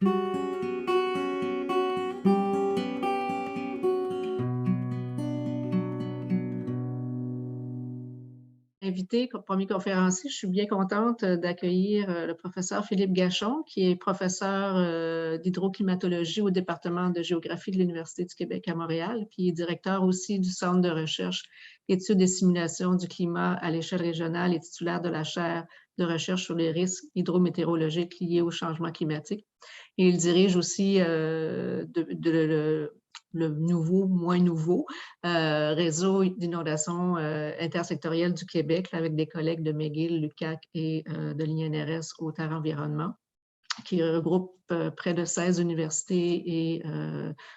Invité comme premier conférencier, je suis bien contente d'accueillir le professeur Philippe Gachon, qui est professeur d'hydroclimatologie au département de géographie de l'Université du Québec à Montréal, puis est directeur aussi du Centre de recherche, études et simulations du climat à l'échelle régionale et titulaire de la chaire de recherche sur les risques hydrométéorologiques liés au changement climatique. Et il dirige aussi le nouveau, moins nouveau, réseau d'inondation intersectoriel du Québec, là, avec des collègues de McGill, l'UQAC et de l'INRS au Terre Environnement, qui regroupe près de 16 universités et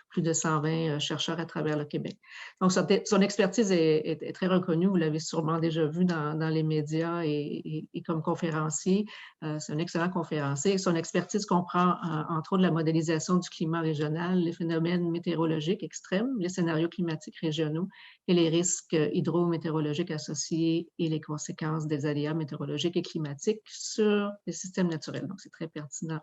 plus de 120 chercheurs à travers le Québec. Donc, son expertise est très reconnue. Vous l'avez sûrement déjà vu dans les médias et comme conférencier. C'est un excellent conférencier. Son expertise comprend, entre autres, la modélisation du climat régional, les phénomènes météorologiques extrêmes, les scénarios climatiques régionaux et les risques hydrométéorologiques associés et les conséquences des aléas météorologiques et climatiques sur les systèmes naturels. Donc, c'est très pertinent,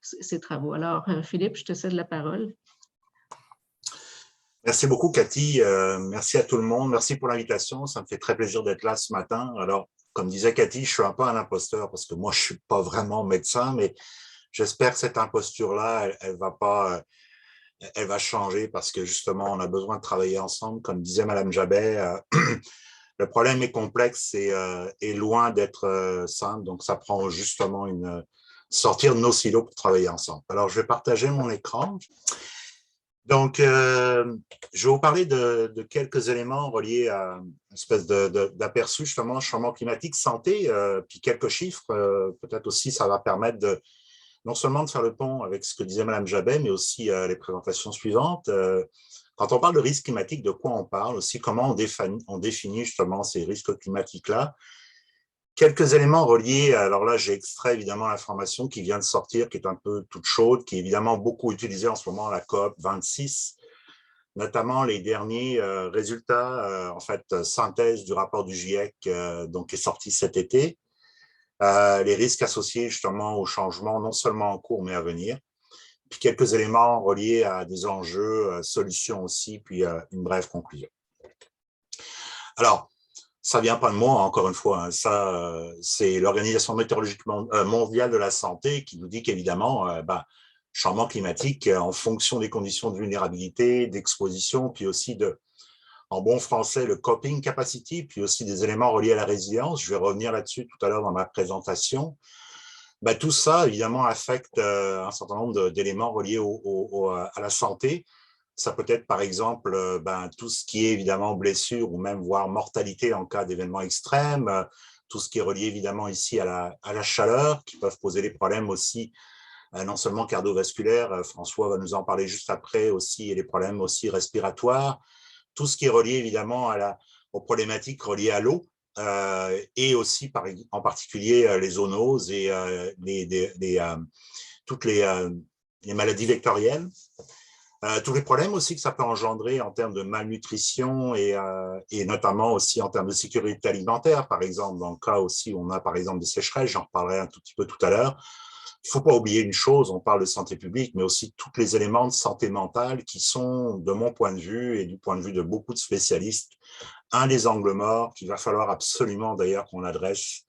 ces travaux. Alors, Philippe, je te cède la parole. Merci beaucoup, Cathy. Merci à tout le monde. Merci pour l'invitation. Ça me fait très plaisir d'être là ce matin. Alors, comme disait Cathy, je suis un peu un imposteur parce que moi, je suis pas vraiment médecin, mais j'espère que cette imposture-là, elle va changer parce que justement, on a besoin de travailler ensemble. Comme disait Madame Jabet, le problème est complexe et loin d'être simple. Donc, ça prend justement sortir de nos silos pour travailler ensemble. Alors, je vais partager mon écran. Donc, je vais vous parler de quelques éléments reliés à une espèce d'aperçu, justement, changement climatique, santé, puis quelques chiffres. Peut-être aussi, ça va permettre non seulement de faire le pont avec ce que disait Madame Jabet, mais aussi les présentations suivantes. Quand on parle de risque climatique, de quoi on parle aussi, comment on définit justement ces risques climatiques-là. Quelques éléments reliés, alors là j'ai extrait évidemment l'information qui vient de sortir, qui est un peu toute chaude, qui est évidemment beaucoup utilisée en ce moment à la COP 26, notamment les derniers résultats, en fait, synthèse du rapport du GIEC, donc qui est sorti cet été, les risques associés justement au changement, non seulement en cours mais à venir, puis quelques éléments reliés à des enjeux, solutions aussi, puis une brève conclusion. Alors, ça vient pas de moi, encore une fois. Hein. Ça, c'est l'Organisation météorologique mondiale de la santé qui nous dit qu'évidemment, changement climatique, en fonction des conditions de vulnérabilité, d'exposition, puis aussi en bon français, le coping capacity, puis aussi des éléments reliés à la résilience. Je vais revenir là-dessus tout à l'heure dans ma présentation. Tout ça, évidemment, affecte un certain nombre d'éléments reliés à la santé. Ça peut être, par exemple, tout ce qui est évidemment blessure ou même voire mortalité en cas d'événements extrêmes, tout ce qui est relié évidemment ici à la chaleur, qui peuvent poser des problèmes aussi, non seulement cardiovasculaires, François va nous en parler juste après aussi, et les problèmes aussi respiratoires, tout ce qui est relié évidemment aux problématiques reliées à l'eau, et aussi en particulier les zoonoses et toutes les maladies vectorielles. Tous les problèmes aussi que ça peut engendrer en termes de malnutrition et notamment aussi en termes de sécurité alimentaire, par exemple, dans le cas aussi où on a par exemple des sécheresses, j'en reparlerai un tout petit peu tout à l'heure. Il ne faut pas oublier une chose, on parle de santé publique, mais aussi tous les éléments de santé mentale qui sont, de mon point de vue et du point de vue de beaucoup de spécialistes, un des angles morts qu'il va falloir absolument d'ailleurs qu'on adresse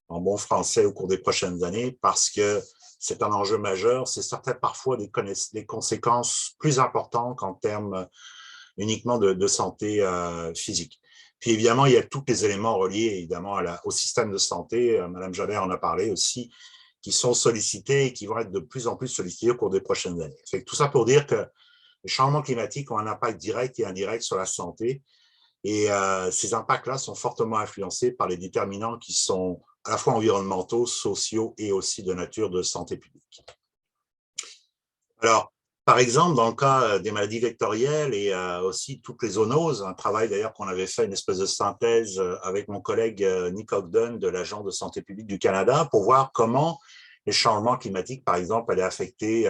en bon français au cours des prochaines années, parce que c'est un enjeu majeur, c'est certaines parfois des conséquences plus importantes qu'en termes uniquement de santé physique. Puis évidemment, il y a tous les éléments reliés évidemment au système de santé, Madame Jabert en a parlé aussi, qui sont sollicités et qui vont être de plus en plus sollicités au cours des prochaines années. Fait que tout ça pour dire que les changements climatiques ont un impact direct et indirect sur la santé, et ces impacts-là sont fortement influencés par les déterminants qui sont à la fois environnementaux, sociaux et aussi de nature de santé publique. Alors, par exemple, dans le cas des maladies vectorielles et aussi toutes les zoonoses, un travail d'ailleurs qu'on avait fait, une espèce de synthèse avec mon collègue Nick Ogden de l'Agence de santé publique du Canada pour voir comment les changements climatiques, par exemple, allaient affecter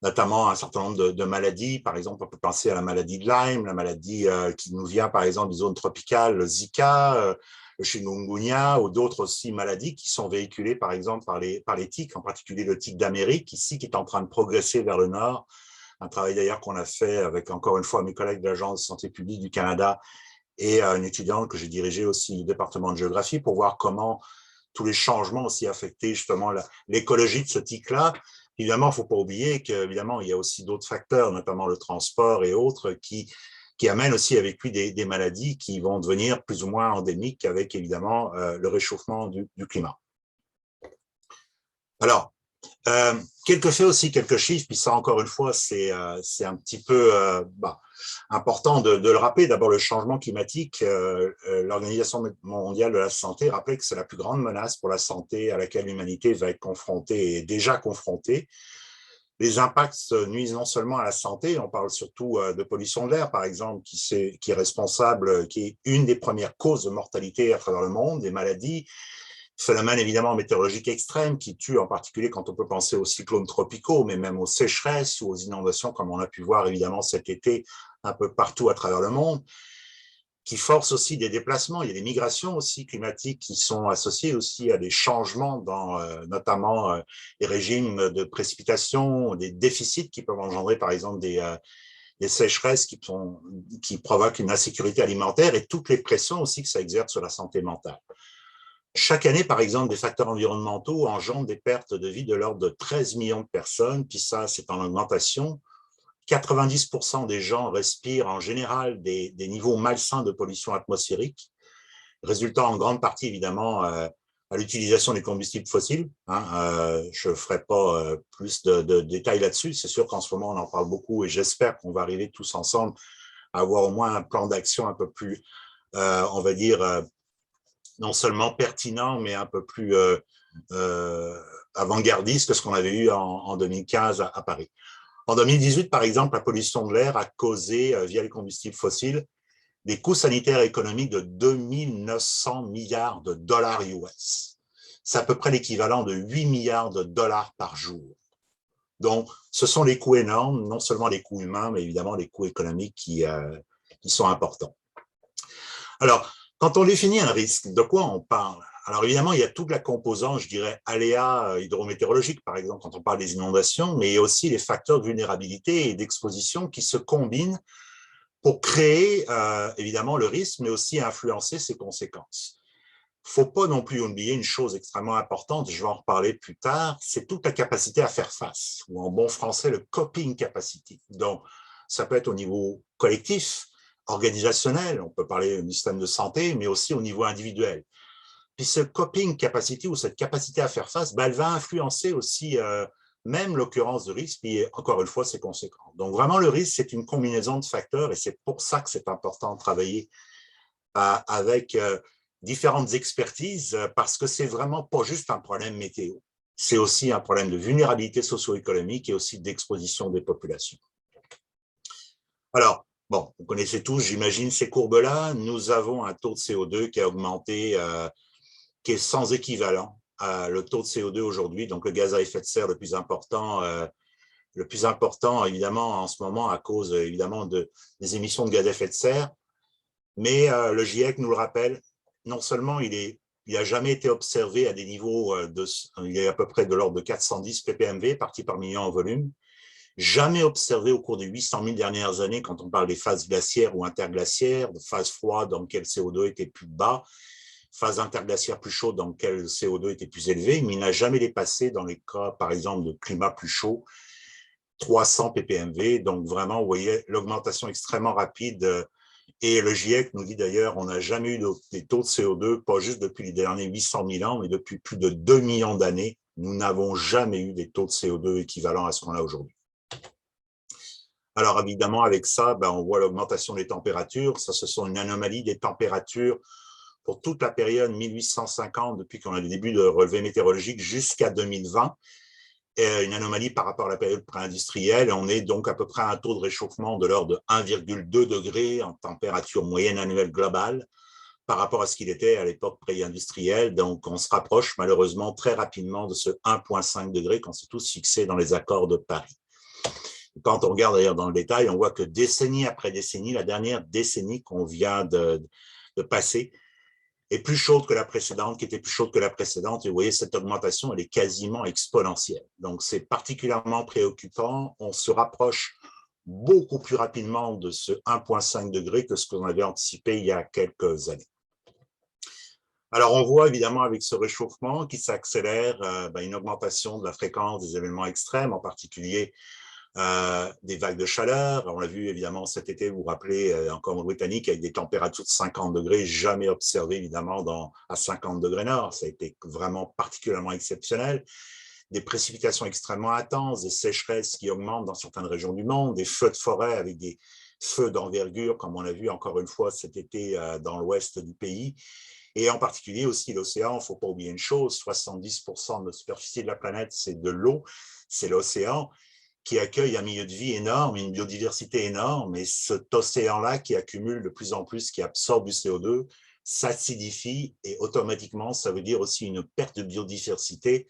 notamment un certain nombre de maladies. Par exemple, on peut penser à la maladie de Lyme, la maladie qui nous vient, par exemple, des zones tropicales, le Zika, le chikungunya ou d'autres aussi maladies qui sont véhiculées par exemple par les tiques, en particulier le tic d'Amérique ici qui est en train de progresser vers le nord. Un travail d'ailleurs qu'on a fait avec encore une fois mes collègues de l'Agence de santé publique du Canada et une étudiante que j'ai dirigée aussi du département de géographie pour voir comment tous les changements aussi affectaient justement l'écologie de ce tic-là. Évidemment, il ne faut pas oublier qu'évidemment, il y a aussi d'autres facteurs, notamment le transport et autres, qui amènent aussi avec lui des maladies qui vont devenir plus ou moins endémiques avec évidemment le réchauffement du climat. Alors, quelques faits aussi, quelques chiffres, puis ça encore une fois, c'est un petit peu important de le rappeler. D'abord, le changement climatique, l'Organisation mondiale de la santé rappelait que c'est la plus grande menace pour la santé à laquelle l'humanité va être confrontée et est déjà confrontée. Les impacts nuisent non seulement à la santé, on parle surtout de pollution de l'air, par exemple, qui est responsable, qui est une des premières causes de mortalité à travers le monde, des maladies, phénomènes évidemment météorologiques extrêmes qui tuent en particulier quand on peut penser aux cyclones tropicaux, mais même aux sécheresses ou aux inondations, comme on a pu voir évidemment cet été un peu partout à travers le monde, qui forcent aussi des déplacements. Il y a des migrations aussi climatiques qui sont associées aussi à des changements dans notamment les régimes de précipitation, des déficits qui peuvent engendrer par exemple des sécheresses qui provoquent une insécurité alimentaire et toutes les pressions aussi que ça exerce sur la santé mentale. Chaque année, par exemple, des facteurs environnementaux engendrent des pertes de vie de l'ordre de 13 millions de personnes, puis ça, c'est en augmentation. 90% des gens respirent en général des niveaux malsains de pollution atmosphérique, résultant en grande partie, évidemment, à l'utilisation des combustibles fossiles. Je ne ferai pas plus de détails là-dessus. C'est sûr qu'en ce moment, on en parle beaucoup et j'espère qu'on va arriver tous ensemble à avoir au moins un plan d'action un peu plus, on va dire, non seulement pertinent, mais un peu plus avant-gardiste que ce qu'on avait eu en 2015 à Paris. En 2018, par exemple, la pollution de l'air a causé, via les combustibles fossiles, des coûts sanitaires et économiques de 2900 milliards de dollars US. C'est à peu près l'équivalent de 8 milliards de dollars par jour. Donc, ce sont des coûts énormes, non seulement les coûts humains, mais évidemment les coûts économiques qui sont importants. Alors, quand on définit un risque, de quoi on parle? Alors évidemment, il y a toute la composante, je dirais, aléas hydrométéorologiques, par exemple, quand on parle des inondations, mais il y a aussi les facteurs de vulnérabilité et d'exposition qui se combinent pour créer évidemment le risque, mais aussi influencer ses conséquences. Il ne faut pas non plus oublier une chose extrêmement importante, je vais en reparler plus tard, c'est toute la capacité à faire face, ou en bon français, le coping capacity. Donc, ça peut être au niveau collectif, organisationnel, on peut parler du système de santé, mais aussi au niveau individuel. Puis ce coping capacity ou cette capacité à faire face, elle va influencer aussi même l'occurrence de risque, puis encore une fois, ses conséquences. Donc vraiment, le risque, c'est une combinaison de facteurs et c'est pour ça que c'est important de travailler avec différentes expertises parce que c'est vraiment pas juste un problème météo. C'est aussi un problème de vulnérabilité socio-économique et aussi d'exposition des populations. Alors, bon, vous connaissez tous, j'imagine, ces courbes-là. Nous avons un taux de CO2 qui a augmenté, qui est sans équivalent. Le taux de CO2 aujourd'hui, donc le gaz à effet de serre le plus important évidemment en ce moment à cause évidemment des émissions de gaz à effet de serre. Mais le GIEC nous le rappelle, non seulement il n'a jamais été observé à des niveaux, il est à peu près de l'ordre de 410 ppmv, partie par million en volume, jamais observé au cours des 800 000 dernières années quand on parle des phases glaciaires ou interglaciaires, de phases froides dans lesquelles le CO2 était plus bas, phase interglaciaire plus chaude dans laquelle le CO2 était plus élevé, mais il n'a jamais dépassé dans les cas, par exemple, de climat plus chaud, 300 ppmv. Donc vraiment, vous voyez l'augmentation extrêmement rapide. Et le GIEC nous dit d'ailleurs, on n'a jamais eu des taux de CO2, pas juste depuis les derniers 800 000 ans, mais depuis plus de 2 millions d'années, nous n'avons jamais eu des taux de CO2 équivalents à ce qu'on a aujourd'hui. Alors évidemment, avec ça, on voit l'augmentation des températures. Ça, ce sont une anomalie des températures pour toute la période 1850, depuis qu'on a le début de relevés météorologiques jusqu'à 2020, une anomalie par rapport à la période pré-industrielle. On est donc à peu près à un taux de réchauffement de l'ordre de 1,2 degré en température moyenne annuelle globale par rapport à ce qu'il était à l'époque pré-industrielle. Donc, on se rapproche malheureusement très rapidement de ce 1,5 degré qu'on s'est tous fixés dans les accords de Paris. Quand on regarde d'ailleurs dans le détail, on voit que décennie après décennie, la dernière décennie qu'on vient de passer, est plus chaude que la précédente, qui était plus chaude que la précédente. Et vous voyez, cette augmentation, elle est quasiment exponentielle. Donc, c'est particulièrement préoccupant. On se rapproche beaucoup plus rapidement de ce 1,5 degré que ce qu'on avait anticipé il y a quelques années. Alors, on voit évidemment avec ce réchauffement qui s'accélère une augmentation de la fréquence des événements extrêmes, en particulier des vagues de chaleur. On l'a vu évidemment cet été, vous vous rappelez, en Colombie-Britannique, avec des températures de 50 degrés, jamais observées évidemment à 50 degrés nord. Ça a été vraiment particulièrement exceptionnel. Des précipitations extrêmement intenses, des sécheresses qui augmentent dans certaines régions du monde, des feux de forêt avec des feux d'envergure, comme on l'a vu encore une fois cet été dans l'ouest du pays. Et en particulier aussi l'océan, il ne faut pas oublier une chose, 70% de la superficie de la planète, c'est de l'eau, c'est l'océan qui accueille un milieu de vie énorme, une biodiversité énorme, et cet océan-là qui accumule de plus en plus, qui absorbe du CO2, s'acidifie, et automatiquement, ça veut dire aussi une perte de biodiversité.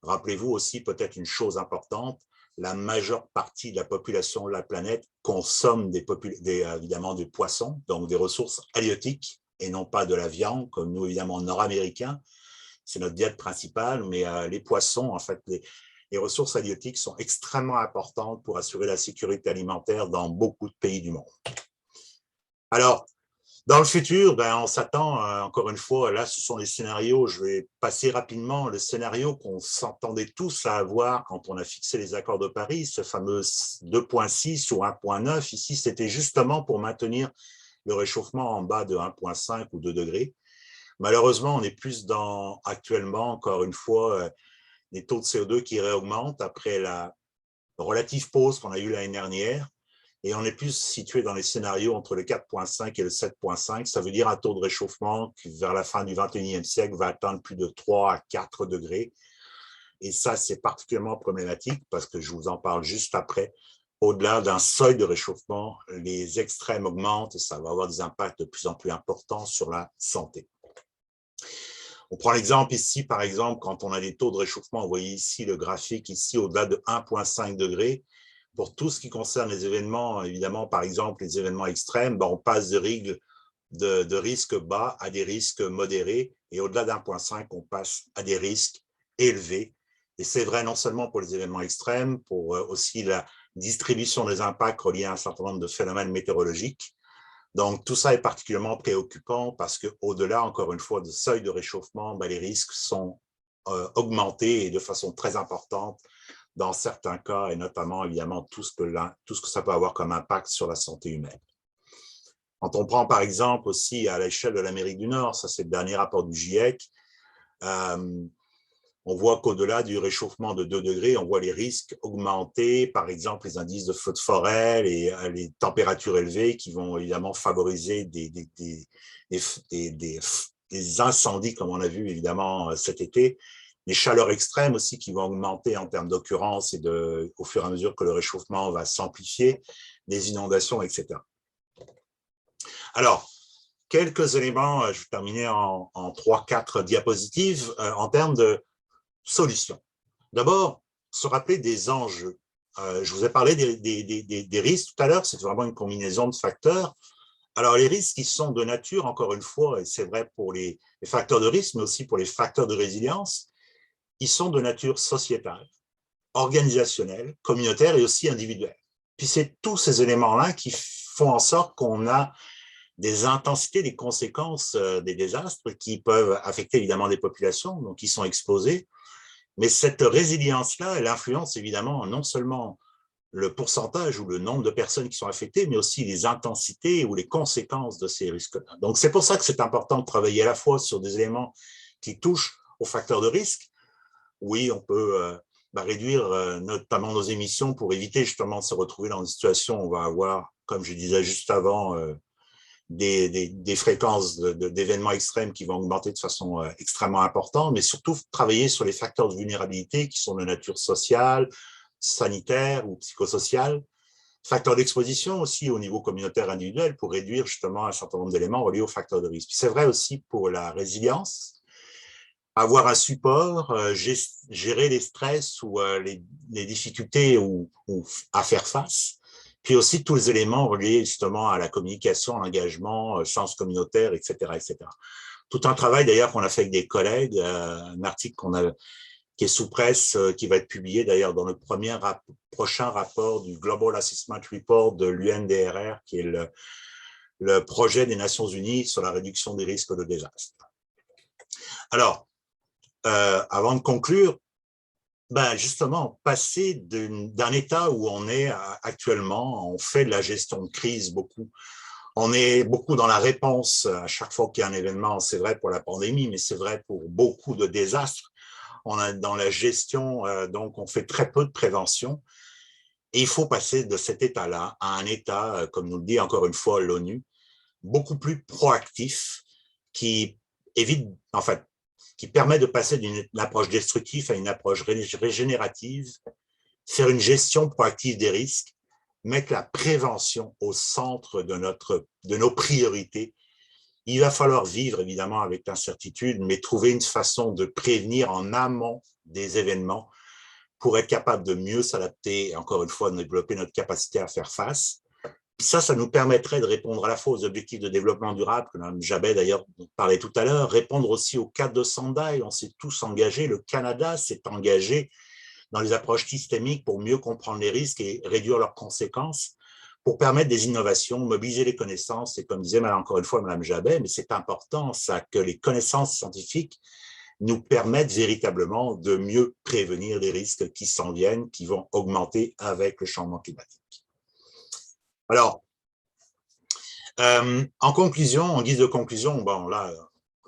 Rappelez-vous aussi peut-être une chose importante, la majeure partie de la population de la planète consomme évidemment des poissons, donc des ressources halieutiques, et non pas de la viande, comme nous, évidemment, nord-américains. C'est notre diète principale, mais les poissons, en fait, les ressources halieutiques sont extrêmement importantes pour assurer la sécurité alimentaire dans beaucoup de pays du monde. Alors, dans le futur, on s'attend, encore une fois, là, ce sont les scénarios, je vais passer rapidement, le scénario qu'on s'entendait tous à avoir quand on a fixé les accords de Paris, ce fameux 2,6 ou 1,9, ici, c'était justement pour maintenir le réchauffement en bas de 1,5 ou 2 degrés. Malheureusement, on est plus dans, actuellement, encore une fois, les taux de CO2 qui réaugmentent après la relative pause qu'on a eue l'année dernière. Et on est plus situé dans les scénarios entre le 4,5 et le 7,5. Ça veut dire un taux de réchauffement qui, vers la fin du 21e siècle, va atteindre plus de 3 à 4 degrés. Et ça, c'est particulièrement problématique parce que je vous en parle juste après. Au-delà d'un seuil de réchauffement, les extrêmes augmentent et ça va avoir des impacts de plus en plus importants sur la santé. On prend l'exemple ici, par exemple, quand on a des taux de réchauffement, vous voyez ici le graphique, ici au-delà de 1,5 degrés. Pour tout ce qui concerne les événements, évidemment, par exemple, les événements extrêmes, on passe de risques bas à des risques modérés. Et au-delà d'1,5, on passe à des risques élevés. Et c'est vrai non seulement pour les événements extrêmes, pour aussi la distribution des impacts reliés à un certain nombre de phénomènes météorologiques. Donc, tout ça est particulièrement préoccupant parce qu'au-delà, encore une fois, du seuil de réchauffement, les risques sont augmentés et de façon très importante dans certains cas, et notamment, évidemment, tout ce que ça peut avoir comme impact sur la santé humaine. Quand on prend, par exemple, aussi à l'échelle de l'Amérique du Nord, ça c'est le dernier rapport du GIEC, on voit qu'au-delà du réchauffement de 2 degrés, on voit les risques augmenter, par exemple les indices de feux de forêt, les températures élevées qui vont évidemment favoriser des incendies, comme on a vu évidemment cet été, les chaleurs extrêmes aussi qui vont augmenter en termes d'occurrence et au fur et à mesure que le réchauffement va s'amplifier, les inondations, etc. Alors, quelques éléments, je vais terminer en 3-4 diapositives en termes de solutions. D'abord, se rappeler des enjeux. Je vous ai parlé des risques tout à l'heure, c'est vraiment une combinaison de facteurs. Alors, les risques qui sont de nature, encore une fois, et c'est vrai pour les facteurs de risque, mais aussi pour les facteurs de résilience, ils sont de nature sociétale, organisationnelle, communautaire et aussi individuelle. Puis c'est tous ces éléments-là qui font en sorte qu'on a des intensités, des conséquences des désastres qui peuvent affecter évidemment des populations, donc qui sont exposées. Mais cette résilience-là, elle influence évidemment non seulement le pourcentage ou le nombre de personnes qui sont affectées, mais aussi les intensités ou les conséquences de ces risques-là. Donc, c'est pour ça que c'est important de travailler à la fois sur des éléments qui touchent aux facteurs de risque. Oui, on peut réduire notamment nos émissions pour éviter justement de se retrouver dans une situation où on va avoir, comme je disais juste avant, des fréquences d'événements extrêmes qui vont augmenter de façon extrêmement importante, mais surtout travailler sur les facteurs de vulnérabilité qui sont de nature sociale, sanitaire ou psychosociale, facteurs d'exposition aussi au niveau communautaire individuel pour réduire justement un certain nombre d'éléments reliés aux facteurs de risque. C'est vrai aussi pour la résilience, avoir un support, gérer les stress ou les difficultés à faire face, puis aussi tous les éléments reliés justement à la communication, à l'engagement, sens communautaire, etc., etc. tout un travail d'ailleurs qu'on a fait avec des collègues, un article qui est sous presse, qui va être publié d'ailleurs dans le prochain rapport du Global Assessment Report de l'UNDRR, qui est le projet des Nations Unies sur la réduction des risques de désastre. Alors, avant de conclure, justement, passer d'un état où on est actuellement, on fait de la gestion de crise beaucoup. On est beaucoup dans la réponse à chaque fois qu'il y a un événement, c'est vrai pour la pandémie, mais c'est vrai pour beaucoup de désastres. On est dans la gestion, donc on fait très peu de prévention. Et il faut passer de cet état-là à un état, comme nous le dit encore une fois l'ONU, beaucoup plus proactif, qui évite, en fait, qui permet de passer d'une approche destructive à une approche régénérative, faire une gestion proactive des risques, mettre la prévention au centre de nos priorités. Il va falloir vivre évidemment avec l'incertitude, mais trouver une façon de prévenir en amont des événements pour être capable de mieux s'adapter et encore une fois de développer notre capacité à faire face. Ça nous permettrait de répondre à la fois aux objectifs de développement durable, que Mme Jabet d'ailleurs parlait tout à l'heure, répondre aussi au cadre de Sendai. On s'est tous engagés, le Canada s'est engagé dans les approches systémiques pour mieux comprendre les risques et réduire leurs conséquences, pour permettre des innovations, mobiliser les connaissances. Et comme disait encore une fois Mme Jabet, mais c'est important ça, que les connaissances scientifiques nous permettent véritablement de mieux prévenir les risques qui s'en viennent, qui vont augmenter avec le changement climatique. Alors, en conclusion, en guise de conclusion, bon là,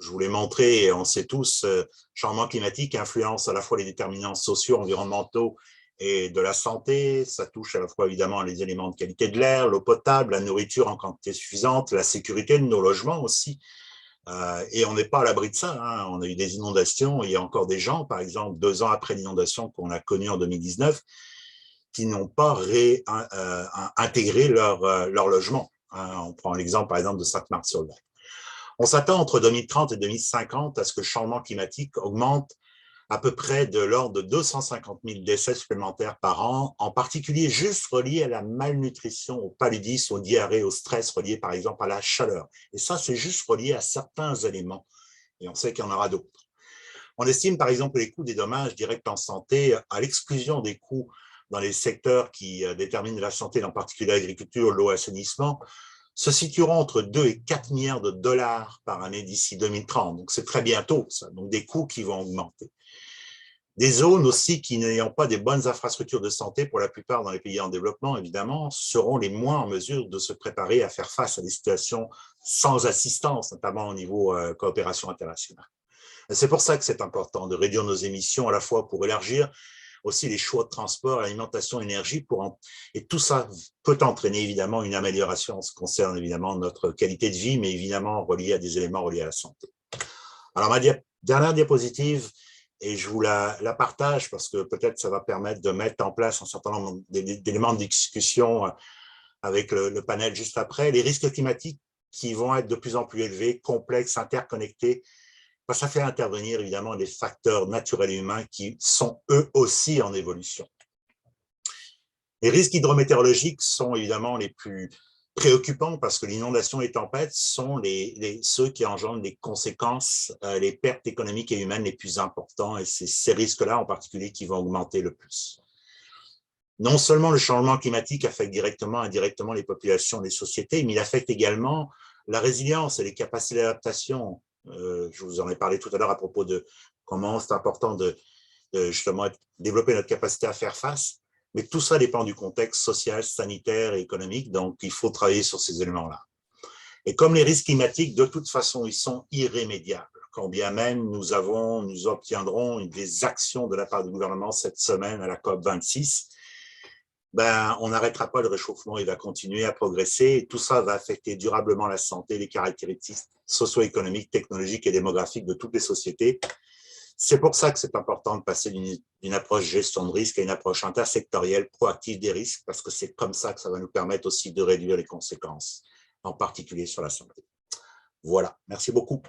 je vous l'ai montré, on sait tous, changement climatique influence à la fois les déterminants sociaux, environnementaux et de la santé. Ça touche à la fois évidemment les éléments de qualité de l'air, l'eau potable, la nourriture en quantité suffisante, la sécurité de nos logements aussi. Et on n'est pas à l'abri de ça. Hein. On a eu des inondations. Il y a encore des gens, par exemple, 2 ans après l'inondation qu'on a connue en 2019, qui n'ont pas intégré leur logement. Hein. On prend l'exemple, par exemple, de Sainte-Marthe-sur-le-Lac. On s'attend entre 2030 et 2050 à ce que le changement climatique augmente à peu près de l'ordre de 250 000 décès supplémentaires par an, en particulier juste reliés à la malnutrition, au paludisme, aux diarrhées, au stress reliés par exemple à la chaleur. Et ça, c'est juste relié à certains éléments. Et on sait qu'il y en aura d'autres. On estime par exemple les coûts des dommages directs en santé à l'exclusion des coûts dans les secteurs qui déterminent la santé, en particulier l'agriculture, l'eau, l'assainissement, se situeront entre 2 et 4 milliards de dollars par année d'ici 2030. Donc, c'est très bientôt, ça. Donc, des coûts qui vont augmenter. Des zones aussi qui n'ayant pas des bonnes infrastructures de santé, pour la plupart dans les pays en développement, évidemment, seront les moins en mesure de se préparer à faire face à des situations sans assistance, notamment au niveau coopération internationale. C'est pour ça que c'est important de réduire nos émissions, à la fois pour élargir aussi les choix de transport, alimentation, énergie, et tout ça peut entraîner évidemment une amélioration en ce qui concerne évidemment notre qualité de vie, mais évidemment relié à des éléments reliés à la santé. Alors ma dernière diapositive, et je vous la partage parce que peut-être ça va permettre de mettre en place un certain nombre d'éléments de discussion avec le panel juste après, les risques climatiques qui vont être de plus en plus élevés, complexes, interconnectés. Ça fait intervenir évidemment des facteurs naturels et humains qui sont eux aussi en évolution. Les risques hydrométéorologiques sont évidemment les plus préoccupants parce que l'inondation et les tempêtes sont ceux qui engendrent les conséquences, les pertes économiques et humaines les plus importantes, et c'est ces risques-là en particulier qui vont augmenter le plus. Non seulement le changement climatique affecte directement et indirectement les populations et les sociétés, mais il affecte également la résilience et les capacités d'adaptation. Je vous en ai parlé tout à l'heure à propos de comment c'est important de justement développer notre capacité à faire face, mais tout ça dépend du contexte social, sanitaire et économique, donc il faut travailler sur ces éléments-là. Et comme les risques climatiques, de toute façon, ils sont irrémédiables, quand bien même nous obtiendrons des actions de la part du gouvernement cette semaine à la COP26, on n'arrêtera pas le réchauffement, il va continuer à progresser et tout ça va affecter durablement la santé, les caractéristiques socio-économiques, technologiques et démographiques de toutes les sociétés. C'est pour ça que c'est important de passer d'une approche gestion de risque à une approche intersectorielle proactive des risques, parce que c'est comme ça que ça va nous permettre aussi de réduire les conséquences, en particulier sur la santé. Voilà, merci beaucoup.